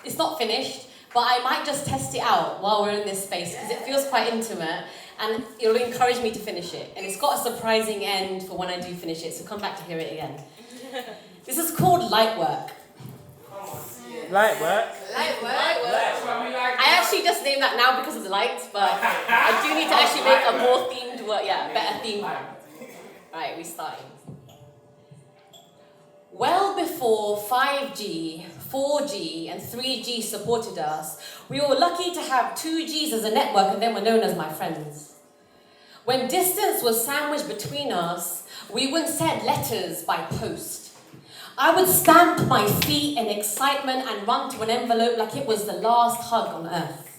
It's not finished, but I might just test it out while we're in this space because it feels quite intimate and it'll encourage me to finish it. And it's got a surprising end for when I do finish it, so come back to hear it again. This is called Light Work. Light work? Light work? I actually just named that now because of the lights, but I do need to actually make a more themed word, better themed one. Right, we're starting. Well before 5G, 4G and 3G supported us, we were lucky to have 2Gs as a network and then were known as my friends. When distance was sandwiched between us, we wouldn't send letters by post. I would stamp my feet in excitement and run to an envelope like it was the last hug on earth.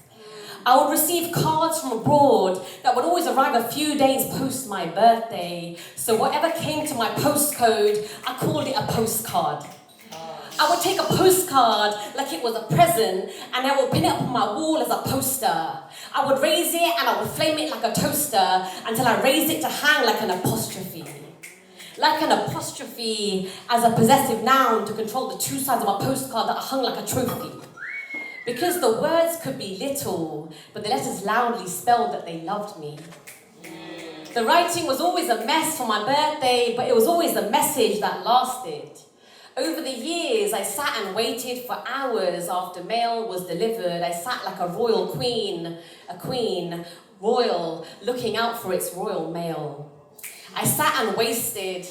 I would receive cards from abroad that would always arrive a few days post my birthday. So whatever came to my postcode, I called it a postcard. I would take a postcard like it was a present and I would pin it up on my wall as a poster. I would raise it and I would flame it like a toaster until I raised it to hang like an apostrophe. Like an apostrophe as a possessive noun to control the two sides of a postcard that hung like a trophy. Because the words could be little, but the letters loudly spelled that they loved me. The writing was always a mess for my birthday, but it was always a message that lasted. Over the years, I sat and waited for hours after mail was delivered. I sat like a royal queen, royal, looking out for its royal mail. I sat and waited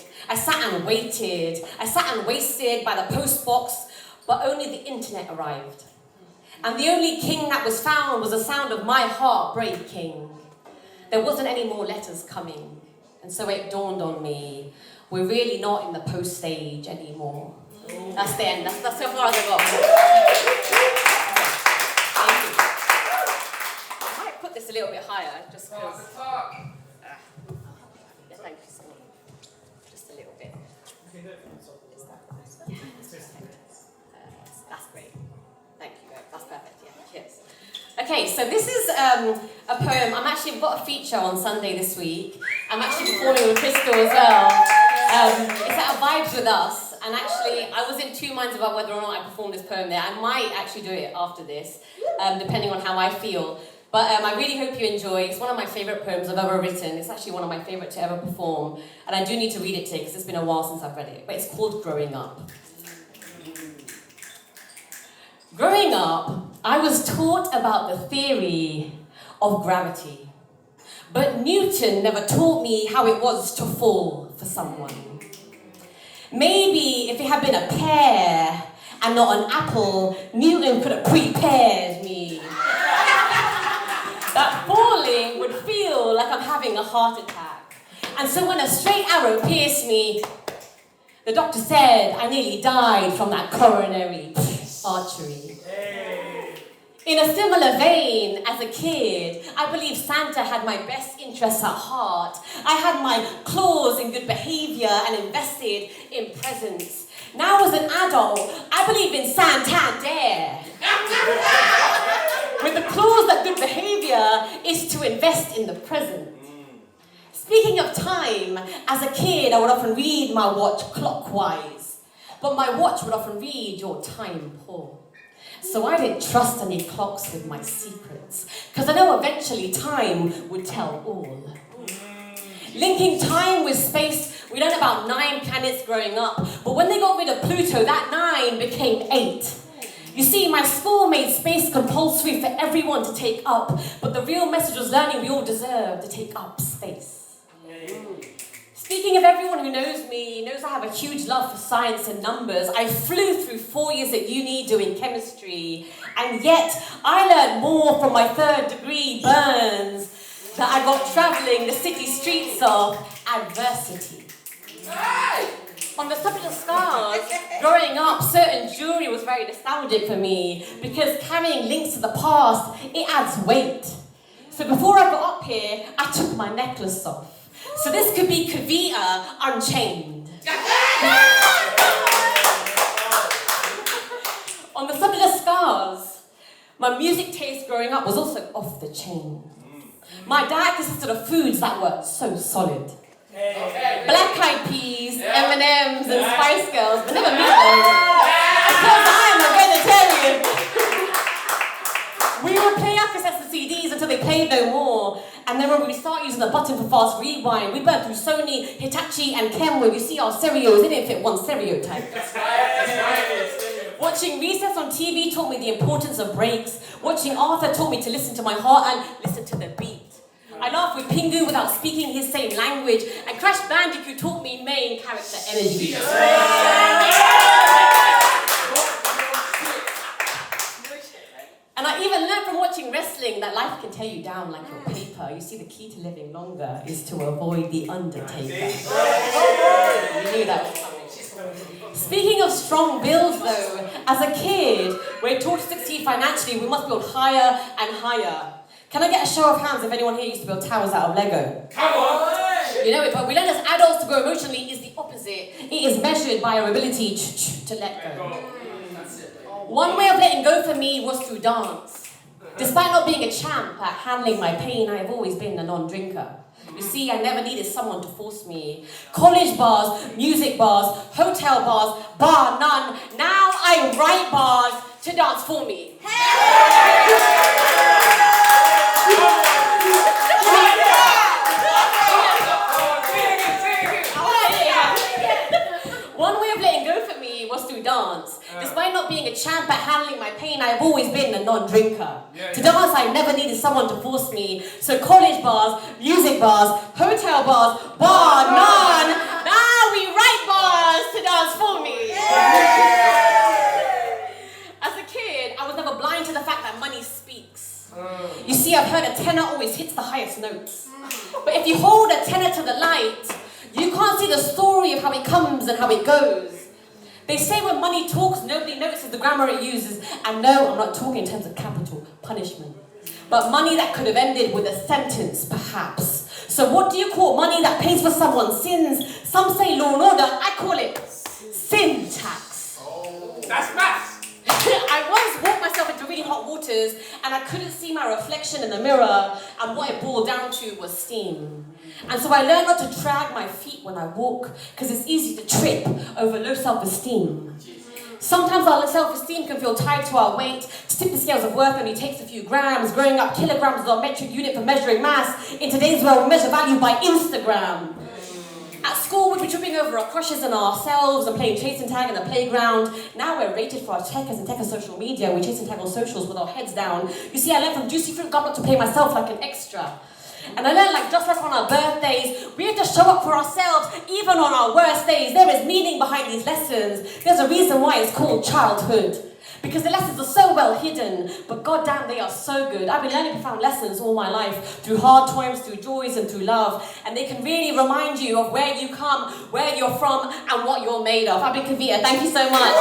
by the post box, but only the internet arrived. And the only king that was found was the sound of my heart breaking. There wasn't any more letters coming. And so it dawned on me, we're really not in the post stage anymore. That's the end. That's so far as I got. Thank you. I might put this a little bit higher, just because. Yeah, thank you so much. Just a little bit. Is that nice? Yeah, that's great. Thank you. That's perfect. Yeah. Cheers. Okay, so this is a poem. I've got a feature on Sunday this week. I'm actually performing with Crystal as well. It's at a Vibes with Us, and actually I was in two minds about whether or not I perform this poem there. I might actually do it after this, depending on how I feel. But I really hope you enjoy. It's one of my favourite poems I've ever written. It's actually one of my favourite to ever perform, and I do need to read it today because it's been a while since I've read it. But it's called Growing Up. Growing up, I was taught about the theory of gravity. But Newton never taught me how it was to fall for someone. Maybe if it had been a pear and not an apple, Newton could have prepared me. That falling would feel like I'm having a heart attack. And so when a straight arrow pierced me, the doctor said I nearly died from that coronary artery. In a similar vein, as a kid, I believe Santa had my best interests at heart. I had my claws in good behaviour and invested in presents. Now as an adult, I believe in Santander. With the clause that good behaviour is to invest in the present. Speaking of time, as a kid, I would often read my watch clockwise, but my watch would often read your time, Paul. So I didn't trust any clocks with my secrets, because I know eventually time would tell all. Linking time with space, we learned about 9 planets growing up, but when they got rid of Pluto, that 9 became 8. You see, my school made space compulsory for everyone to take up, but the real message was learning we all deserve to take up space. Speaking of everyone who knows me, knows I have a huge love for science and numbers. I flew through 4 years at uni doing chemistry, and yet I learned more from my 3rd degree burns that I got travelling the city streets of adversity. On the subject of scars, growing up, certain jewellery was very nostalgic for me because carrying links to the past, it adds weight. So before I got up here, I took my necklace off. So this could be Kavita unchained. On the subject of scars, my music taste growing up was also off the chain. My diet consisted of foods that were so solid. Black Eyed Peas, M&M's and Spice Girls, but never meatloaf. Because I am a vegetarian. played no more. And then when we start using the button for fast rewind, we burn through Sony, Hitachi, and Kenwood. You see our stereos, they didn't fit one stereotype. That's right. Watching Recess on TV taught me the importance of breaks. Watching Arthur taught me to listen to my heart and listen to the beat. I laughed with Pingu without speaking his same language. And Crash Bandicoot taught me main character energy. And I even learned from watching wrestling that life can tear you down like your paper. You see, the key to living longer is to avoid the undertaker. You knew that was coming. Speaking of strong builds though, as a kid, we're taught to succeed financially, we must build higher and higher. Can I get a show of hands if anyone here used to build towers out of Lego? Come on! You know it, but we learn as adults to grow emotionally is the opposite. It is measured by our ability to let go. One way of letting go for me was through dance. Despite not being a champ at handling my pain, I have always been a non-drinker. You see, I never needed someone to force me. College bars, music bars, hotel bars, bar none. Now I write bars to dance for me. One way of letting go for me was through dance. Despite not being a champ at handling my pain, I have always been a non-drinker. To dance, I never needed someone to force me. So college bars, music bars, hotel bars, bar none. Now we write bars to dance for me. As a kid, I was never blind to the fact that money speaks. You see, I've heard a tenor always hits the highest notes. But if you hold a tenor to the light, you can't see the story of how it comes and how it goes. They say when money talks, nobody notices the grammar it uses. And no, I'm not talking in terms of capital punishment. But money that could have ended with a sentence, perhaps. So what do you call money that pays for someone's sins? Some say law and order, I call it sin tax. Oh, that's maths. I once walked myself into really hot waters and I couldn't see my reflection in the mirror, and what it boiled down to was steam. And so I learned not to drag my feet when I walk, because it's easy to trip over low self-esteem. Sometimes our self-esteem can feel tied to our weight. To tip the scales of worth only takes a few grams. Growing up, kilograms is our metric unit for measuring mass. In today's world, we measure value by Instagram. At school, we'd be tripping over our crushes and ourselves and playing chase and tag in the playground. Now we're rated for our techers and techers social media. We chase and tag on socials with our heads down. You see, I learned from Juicy Fruit Goblet to play myself like an extra. And I learned, just like on our birthdays, we have to show up for ourselves, even on our worst days. There is meaning behind these lessons. There's a reason why it's called childhood. Because the lessons are so well hidden, but goddamn, they are so good. I've been learning profound lessons all my life, through hard times, through joys, and through love. And they can really remind you of where you come, where you're from, and what you're made of. I've been Kavita. Thank you so much.